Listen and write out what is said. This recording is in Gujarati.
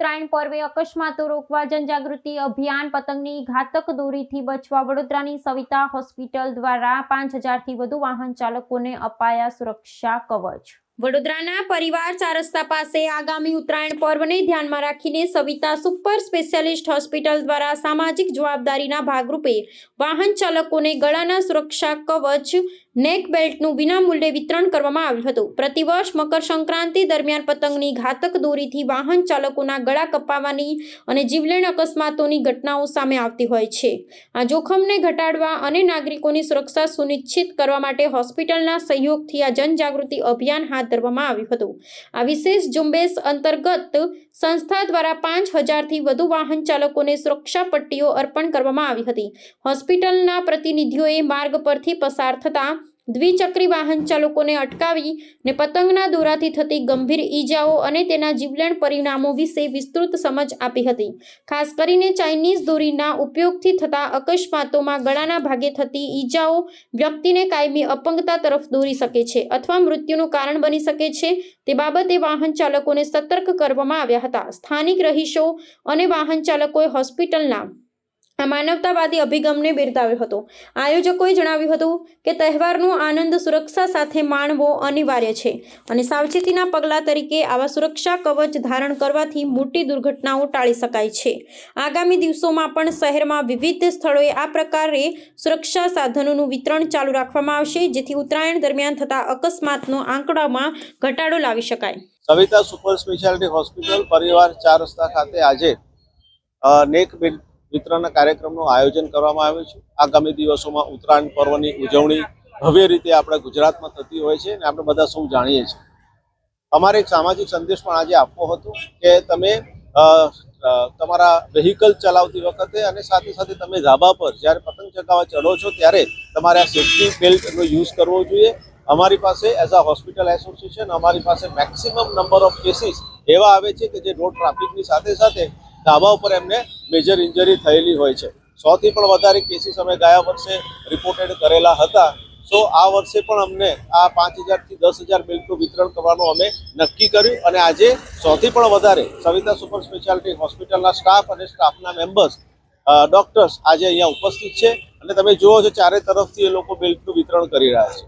ઉત્તરાયણ પર્વે અકસ્માતો રોકવા જનજાગૃતિ અભિયાન પતંગની ઘાતક દોરીથી બચવા વડોદરાની સવિતા હોસ્પિટલ દ્વારા 5000થી વધુ વાહન ચાલકોને અપાયા સુરક્ષા કવચ। વડોદરાના પરિવાર 4 રસ્તા પાસે આગામી ઉત્તરાયણ પર્વને ધ્યાનમાં રાખીને સવિતા સુપર સ્પેશિયાલિસ્ટ હોસ્પિટલ દ્વારા સામાજિક જવાબદારીના ભાગરૂપે વાહન ચાલકોને ગળાના સુરક્ષા કવચ નેક બેલ્ટનું વિનામૂલ્યે વિતરણ કરવામાં આવ્યું હતું। પ્રતિવર્ષ મકર સંક્રાંતિ દરમિયાન પતંગની ઘાતક દોરીથી વાહન ચાલકોના ગળા કપાવાની અને જીવલેણ અકસ્માતોની ઘટનાઓ સામે આવતી હોય છે। આ જોખમને ઘટાડવા અને નાગરિકોની સુરક્ષા સુનિશ્ચિત કરવા માટે હોસ્પિટલના સહયોગથી આ જનજાગૃતિ અભિયાન હાથ ધરવામાં આવ્યું હતું। આ વિશેષ ઝુંબેશ અંતર્ગત સંસ્થા દ્વારા 5000થી વધુ વાહન ચાલકોને સુરક્ષા પટ્ટીઓ અર્પણ કરવામાં આવી હતી। હોસ્પિટલના પ્રતિનિધિઓએ માર્ગ પરથી પસાર થતા દ્વિચક્રી વાહન ચાલકોને અટકાવી ને પતંગના દોરાથી થતી ગંભીર ઈજાઓ અને તેના જીવલેણ પરિણામો વિશે વિસ્તૃત સમજ આપી હતી। ખાસ કરીને ચાઇનીઝ દોરીના ઉપયોગથી થતા અકસ્માતોમાં ગળાના ભાગે થતી ઈજાઓ વ્યક્તિને કાયમી અપંગતા તરફ દોરી શકે છે અથવા મૃત્યુનું કારણ બની શકે છે તે બાબતે વાહન ચાલકોને સતર્ક કરવામાં આવ્યા હતા। સ્થાનિક રહીશો અને વાહન ચાલકોએ હોસ્પિટલના આ માનવતાવાદી અભિગમને બિરદાવ્યો હતો। આયોજકોએ જણાવ્યું હતું કે તહેવારનો આનંદ સુરક્ષા સાથે માણવો અનિવાર્ય છે અને સાવચેતીના પગલાં તરીકે આવા સુરક્ષા કવચ ધારણ કરવાથી મોટી દુર્ઘટનાઓ ટાળી શકાય છે। આગામી દિવસોમાં પણ શહેરમાં વિવિધ સ્થળોએ આ પ્રકારે સુરક્ષા સાધનોનું વિતરણ ચાલુ રાખવામાં આવશે જેથી ઉત્તરાયણ દરમિયાન થતા અકસ્માતનો આંકડામાં ઘટાડો લાવી શકાય। સવિતા સુપર સ્પેશિયાલિટી હોસ્પિટલ પરિવાર 4 રસ્તા ખાતે આજે નેક બેલ્ટ વિતરણ કાર્યક્રમનું આયોજન કરવામાં આવ્યું છે। આગામી દિવસોમાં ઉત્તરાયણ પર્વની ઉજવણી ભવ્ય રીતે આપણા ગુજરાતમાં થતી હોય છે અને આપણે બધા સૌ જાણીએ છીએ। અમારે એક સામાજિક સંદેશ પણ આજે આપવો હતો કે તમે તમારા વ્હીકલ ચલાવતી વખતે અને સાથે સાથે તમે ધાબા પર જ્યારે પતંગ ચગાવવા ચડો છો ત્યારે તમારે આ સેફ્ટી બેલ્ટનો યુઝ કરવો જોઈએ। અમારી પાસે એઝ અ હોસ્પિટલ એસોસિએશન અમારી પાસે મેક્સિમમ નંબર ઓફ કેસીસ એવા આવે છે કે જે રોડ ટ્રાફિકની સાથે સાથે ધાબા ઉપર એમને મેજર ઇન્જરી થયેલી હોય છે। 100થી પણ વધારે કેસીસ અમે ગયા વર્ષે રિપોર્ટેડ કરેલા હતા। સો આ વર્ષે પણ અમને આ 5000થી 10000 બેલ્ટનું વિતરણ કરવાનું અમે નક્કી કર્યું અને આજે 100થી પણ વધારે સવિતા સુપર સ્પેશિયાલિટી હોસ્પિટલના સ્ટાફ અને સ્ટાફના મેમ્બર્સ ડોક્ટર્સ આજે અહીંયા ઉપસ્થિત છે અને તમે જુઓ છો ચારે તરફથી એ લોકો બેલ્ટનું વિતરણ કરી રહ્યા છે।